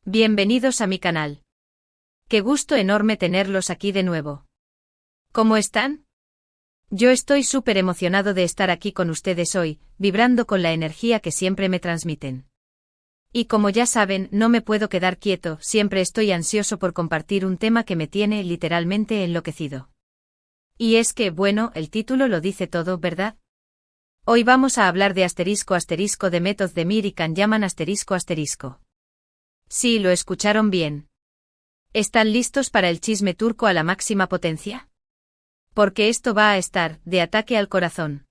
Bienvenidos a mi canal. Qué gusto enorme tenerlos aquí de nuevo. ¿Cómo están? Yo estoy súper emocionado de estar aquí con ustedes hoy, vibrando con la energía que siempre me transmiten. Y como ya saben, no me puedo quedar quieto, siempre estoy ansioso por compartir un tema que me tiene literalmente enloquecido. Y es que, bueno, el título lo dice todo, ¿verdad? Hoy vamos a hablar de ** de Method Demir y Kanyaman **. Sí, lo escucharon bien. ¿Están listos para el chisme turco a la máxima potencia? Porque esto va a estar, de ataque al corazón.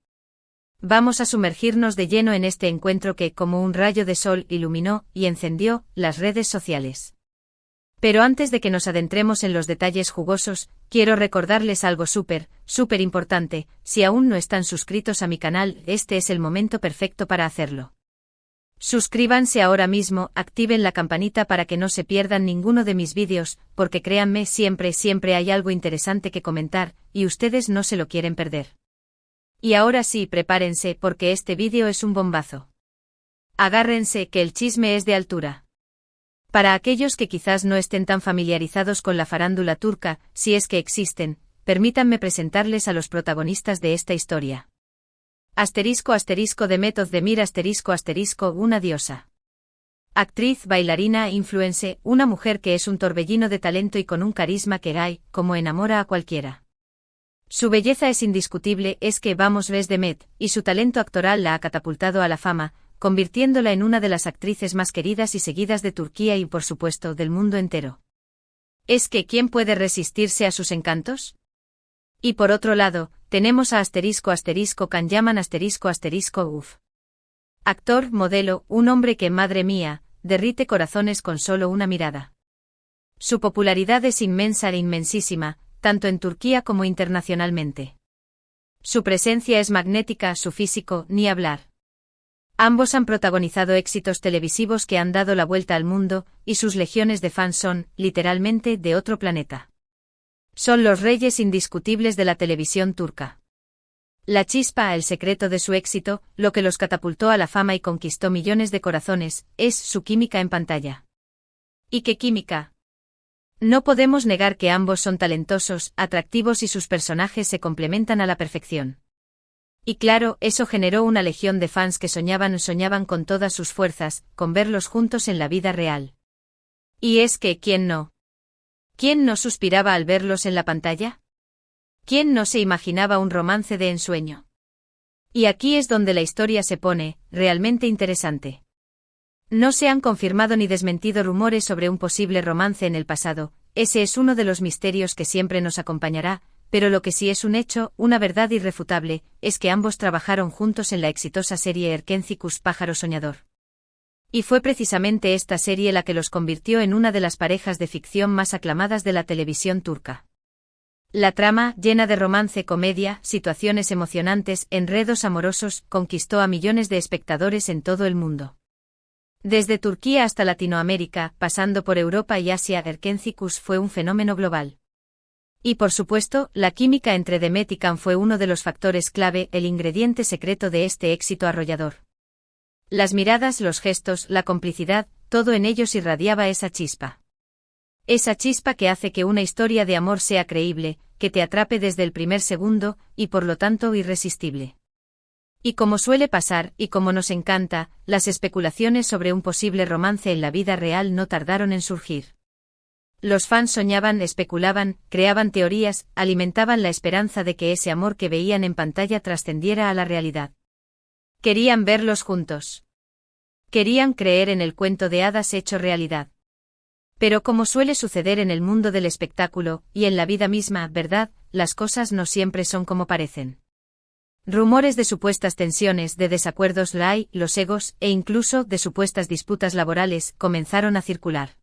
Vamos a sumergirnos de lleno en este encuentro que, como un rayo de sol, iluminó y encendió las redes sociales. Pero antes de que nos adentremos en los detalles jugosos, quiero recordarles algo súper importante. Si aún no están suscritos a mi canal, este es el momento perfecto para hacerlo. Suscríbanse ahora mismo, activen la campanita para que no se pierdan ninguno de mis vídeos, porque créanme, siempre hay algo interesante que comentar, y ustedes no se lo quieren perder. Y ahora sí, prepárense porque este vídeo es un bombazo. Agárrense, que el chisme es de altura. Para aquellos que quizás no estén tan familiarizados con la farándula turca, si es que existen, permítanme presentarles a los protagonistas de esta historia. ** de Method Demir ** una diosa. Actriz, bailarina, influencer, una mujer que es un torbellino de talento y con un carisma que como enamora a cualquiera. Su belleza es indiscutible, es que ves Demet, y su talento actoral la ha catapultado a la fama, convirtiéndola en una de las actrices más queridas y seguidas de Turquía y por supuesto del mundo entero. ¿Es que quién puede resistirse a sus encantos? Y por otro lado, tenemos a ** Kanyaman ** Actor, modelo, un hombre que, madre mía, derrite corazones con solo una mirada. Su popularidad es inmensa e inmensísima, tanto en Turquía como internacionalmente. Su presencia es magnética, su físico, ni hablar. Ambos han protagonizado éxitos televisivos que han dado la vuelta al mundo, y sus legiones de fans son, literalmente, de otro planeta. Son los reyes indiscutibles de la televisión turca. La chispa, el secreto de su éxito, lo que los catapultó a la fama y conquistó millones de corazones, es su química en pantalla. ¿Y qué química? No podemos negar que ambos son talentosos, atractivos y sus personajes se complementan a la perfección. Y claro, eso generó una legión de fans que soñaban con todas sus fuerzas, con verlos juntos en la vida real. Y es que, ¿quién no? ¿Quién no suspiraba al verlos en la pantalla? ¿Quién no se imaginaba un romance de ensueño? Y aquí es donde la historia se pone realmente interesante. No se han confirmado ni desmentido rumores sobre un posible romance en el pasado, ese es uno de los misterios que siempre nos acompañará, pero lo que sí es un hecho, una verdad irrefutable, es que ambos trabajaron juntos en la exitosa serie Erkenci Pájaro Soñador. Y fue precisamente esta serie la que los convirtió en una de las parejas de ficción más aclamadas de la televisión turca. La trama, llena de romance, comedia, situaciones emocionantes, enredos amorosos, conquistó a millones de espectadores en todo el mundo. Desde Turquía hasta Latinoamérica, pasando por Europa y Asia, Erkenci fue un fenómeno global. Y por supuesto, la química entre Demet y Kan fue uno de los factores clave, el ingrediente secreto de este éxito arrollador. Las miradas, los gestos, la complicidad, todo en ellos irradiaba esa chispa. Esa chispa que hace que una historia de amor sea creíble, que te atrape desde el primer segundo, y por lo tanto irresistible. Y como suele pasar, y como nos encanta, las especulaciones sobre un posible romance en la vida real no tardaron en surgir. Los fans soñaban, especulaban, creaban teorías, alimentaban la esperanza de que ese amor que veían en pantalla trascendiera a la realidad. Querían verlos juntos. Querían creer en el cuento de hadas hecho realidad. Pero como suele suceder en el mundo del espectáculo, y en la vida misma, ¿verdad?, las cosas no siempre son como parecen. Rumores de supuestas tensiones, de desacuerdos, los egos, e incluso de supuestas disputas laborales, comenzaron a circular.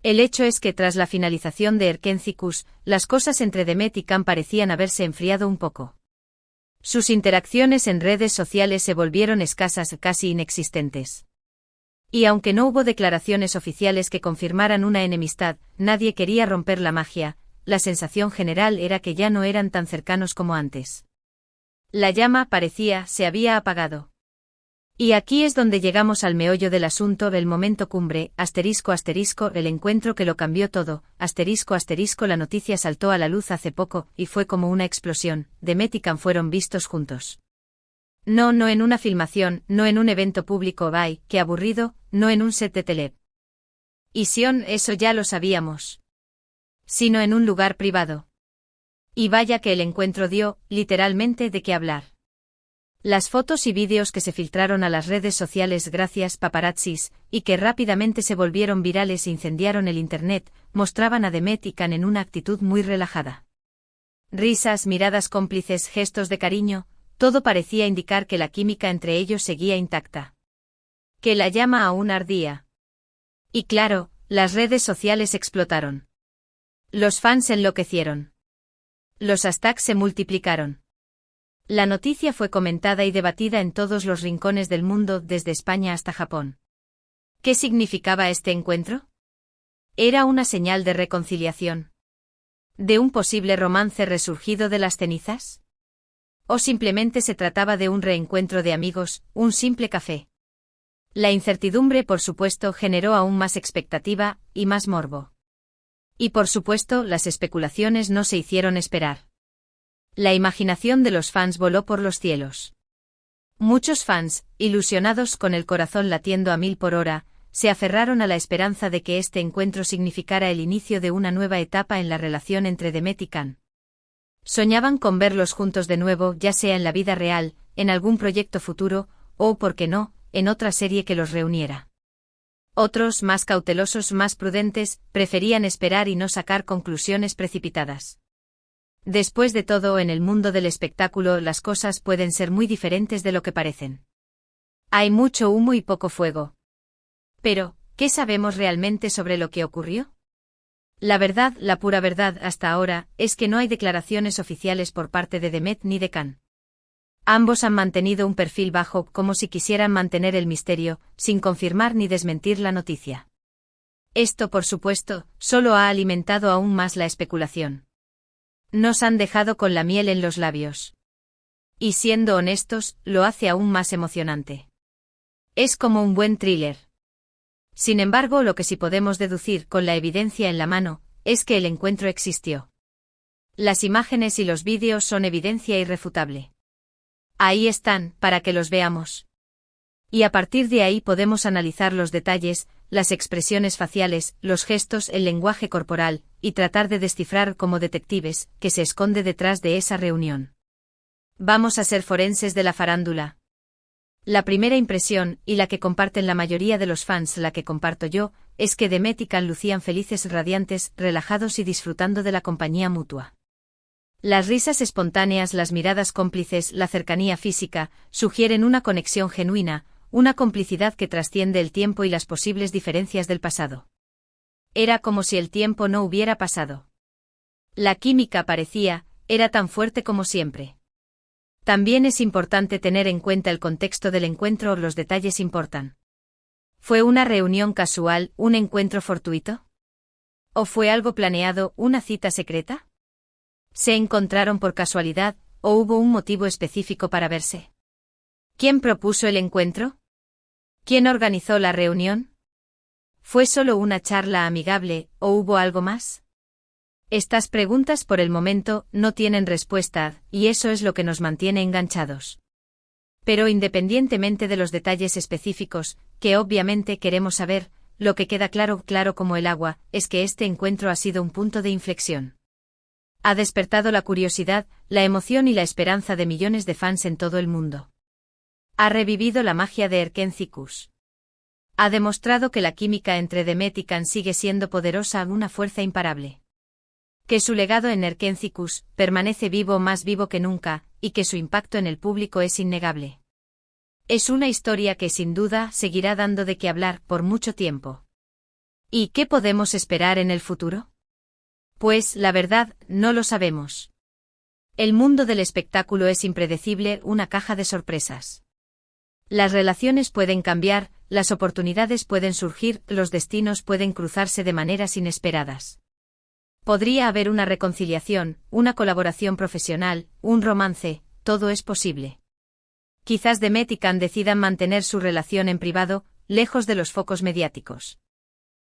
El hecho es que tras la finalización de Erkenci, las cosas entre Demet y Kan parecían haberse enfriado un poco. Sus interacciones en redes sociales se volvieron escasas, casi inexistentes. Y aunque no hubo declaraciones oficiales que confirmaran una enemistad, nadie quería romper la magia, la sensación general era que ya no eran tan cercanos como antes. La llama, parecía, se había apagado. Y aquí es donde llegamos al meollo del asunto, el momento cumbre, ***, el encuentro que lo cambió todo, ***, la noticia saltó a la luz hace poco, y fue como una explosión, Demet y Can fueron vistos juntos. No en una filmación, no en un evento público, ¡ay, qué aburrido!, no en un set de televisión, eso ya lo sabíamos. Sino en un lugar privado. Y vaya que el encuentro dio, literalmente, de qué hablar. Las fotos y vídeos que se filtraron a las redes sociales gracias paparazzis, y que rápidamente se volvieron virales e incendiaron el internet, mostraban a Demet y Can en una actitud muy relajada. Risas, miradas cómplices, gestos de cariño, todo parecía indicar que la química entre ellos seguía intacta. Que la llama aún ardía. Y claro, las redes sociales explotaron. Los fans enloquecieron. Los hashtags se multiplicaron. La noticia fue comentada y debatida en todos los rincones del mundo, desde España hasta Japón. ¿Qué significaba este encuentro? ¿Era una señal de reconciliación? ¿De un posible romance resurgido de las cenizas? ¿O simplemente se trataba de un reencuentro de amigos, un simple café? La incertidumbre, por supuesto, generó aún más expectativa, y más morbo. Y por supuesto, las especulaciones no se hicieron esperar. La imaginación de los fans voló por los cielos. Muchos fans, ilusionados con el corazón latiendo a 1000 por hora, se aferraron a la esperanza de que este encuentro significara el inicio de una nueva etapa en la relación entre Demet y Can. Soñaban con verlos juntos de nuevo, ya sea en la vida real, en algún proyecto futuro, o, por qué no, en otra serie que los reuniera. Otros, más cautelosos, más prudentes, preferían esperar y no sacar conclusiones precipitadas. Después de todo, en el mundo del espectáculo las cosas pueden ser muy diferentes de lo que parecen. Hay mucho humo y poco fuego. Pero, ¿qué sabemos realmente sobre lo que ocurrió? La verdad, la pura verdad hasta ahora, es que no hay declaraciones oficiales por parte de Demet ni de Can. Ambos han mantenido un perfil bajo, como si quisieran mantener el misterio, sin confirmar ni desmentir la noticia. Esto, por supuesto, solo ha alimentado aún más la especulación. Nos han dejado con la miel en los labios. Y siendo honestos, lo hace aún más emocionante. Es como un buen thriller. Sin embargo, lo que sí podemos deducir con la evidencia en la mano, es que el encuentro existió. Las imágenes y los vídeos son evidencia irrefutable. Ahí están, para que los veamos. Y a partir de ahí podemos analizar los detalles, las expresiones faciales, los gestos, el lenguaje corporal, y tratar de descifrar como detectives, qué se esconde detrás de esa reunión. Vamos a ser forenses de la farándula. La primera impresión, y la que comparten la mayoría de los fans, la que comparto yo, es que Demet y Can lucían felices, radiantes, relajados y disfrutando de la compañía mutua. Las risas espontáneas, las miradas cómplices, la cercanía física, sugieren una conexión genuina, una complicidad que trasciende el tiempo y las posibles diferencias del pasado. Era como si el tiempo no hubiera pasado. La química era tan fuerte como siempre. También es importante tener en cuenta el contexto del encuentro, los detalles importan. ¿Fue una reunión casual, un encuentro fortuito? ¿O fue algo planeado, una cita secreta? ¿Se encontraron por casualidad, o hubo un motivo específico para verse? ¿Quién propuso el encuentro? ¿Quién organizó la reunión? ¿Fue solo una charla amigable, o hubo algo más? Estas preguntas por el momento no tienen respuesta, y eso es lo que nos mantiene enganchados. Pero independientemente de los detalles específicos, que obviamente queremos saber, lo que queda claro como el agua, es que este encuentro ha sido un punto de inflexión. Ha despertado la curiosidad, la emoción y la esperanza de millones de fans en todo el mundo. Ha revivido la magia de Erkencikus. Ha demostrado que la química entre Demet y Can sigue siendo poderosa, una fuerza imparable. Que su legado en Erkencikus permanece vivo, más vivo que nunca, y que su impacto en el público es innegable. Es una historia que sin duda seguirá dando de qué hablar por mucho tiempo. ¿Y qué podemos esperar en el futuro? Pues, la verdad, no lo sabemos. El mundo del espectáculo es impredecible, una caja de sorpresas. Las relaciones pueden cambiar, las oportunidades pueden surgir, los destinos pueden cruzarse de maneras inesperadas. Podría haber una reconciliación, una colaboración profesional, un romance, todo es posible. Quizás Demet y Can decidan mantener su relación en privado, lejos de los focos mediáticos.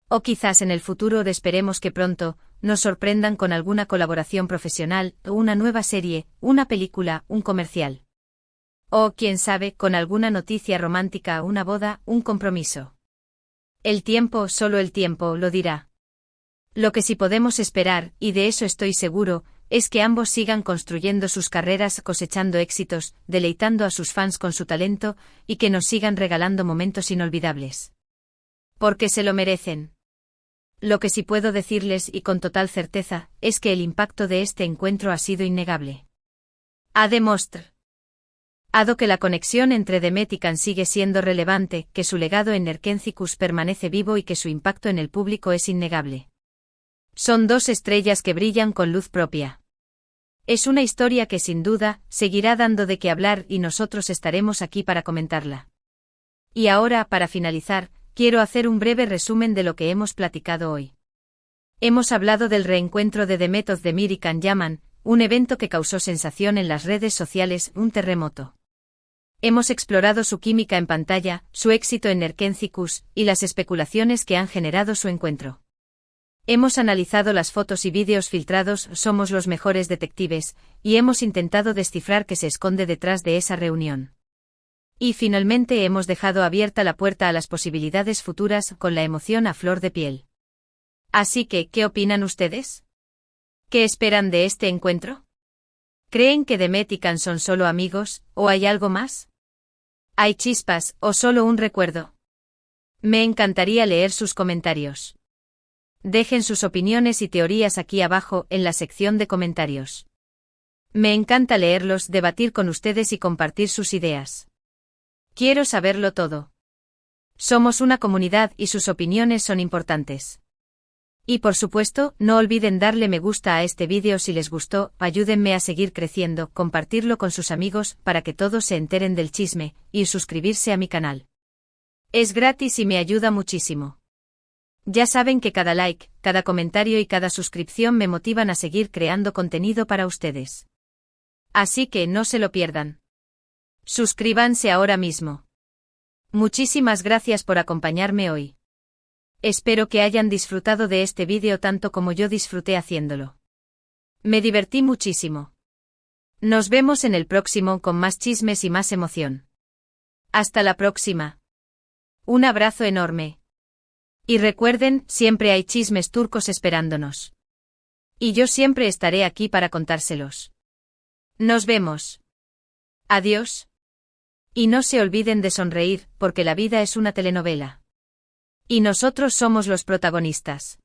O quizás en el futuro esperemos que pronto nos sorprendan con alguna colaboración profesional, una nueva serie, una película, un comercial. O, quién sabe, con alguna noticia romántica, una boda, un compromiso. El tiempo, solo el tiempo, lo dirá. Lo que sí podemos esperar, y de eso estoy seguro, es que ambos sigan construyendo sus carreras, cosechando éxitos, deleitando a sus fans con su talento, y que nos sigan regalando momentos inolvidables. Porque se lo merecen. Lo que sí puedo decirles, y con total certeza, es que el impacto de este encuentro ha sido innegable. Ha demostrado que la conexión entre Demet y Can sigue siendo relevante, que su legado en Nerkentzikos permanece vivo y que su impacto en el público es innegable. Son dos estrellas que brillan con luz propia. Es una historia que sin duda seguirá dando de qué hablar y nosotros estaremos aquí para comentarla. Y ahora, para finalizar, quiero hacer un breve resumen de lo que hemos platicado hoy. Hemos hablado del reencuentro de Demet Özdemir y Can Yaman, un evento que causó sensación en las redes sociales, un terremoto. Hemos explorado su química en pantalla, su éxito en Nerkentzikos, y las especulaciones que han generado su encuentro. Hemos analizado las fotos y vídeos filtrados, somos los mejores detectives, y hemos intentado descifrar qué se esconde detrás de esa reunión. Y finalmente hemos dejado abierta la puerta a las posibilidades futuras con la emoción a flor de piel. Así que, ¿qué opinan ustedes? ¿Qué esperan de este encuentro? ¿Creen que Demet y Can son solo amigos, o hay algo más? ¿Hay chispas, o solo un recuerdo? Me encantaría leer sus comentarios. Dejen sus opiniones y teorías aquí abajo, en la sección de comentarios. Me encanta leerlos, debatir con ustedes y compartir sus ideas. Quiero saberlo todo. Somos una comunidad y sus opiniones son importantes. Y por supuesto, no olviden darle me gusta a este vídeo si les gustó, ayúdenme a seguir creciendo, compartirlo con sus amigos para que todos se enteren del chisme, y suscribirse a mi canal. Es gratis y me ayuda muchísimo. Ya saben que cada like, cada comentario y cada suscripción me motivan a seguir creando contenido para ustedes. Así que no se lo pierdan. Suscríbanse ahora mismo. Muchísimas gracias por acompañarme hoy. Espero que hayan disfrutado de este vídeo tanto como yo disfruté haciéndolo. Me divertí muchísimo. Nos vemos en el próximo con más chismes y más emoción. Hasta la próxima. Un abrazo enorme. Y recuerden, siempre hay chismes turcos esperándonos. Y yo siempre estaré aquí para contárselos. Nos vemos. Adiós. Y no se olviden de sonreír, porque la vida es una telenovela. Y nosotros somos los protagonistas.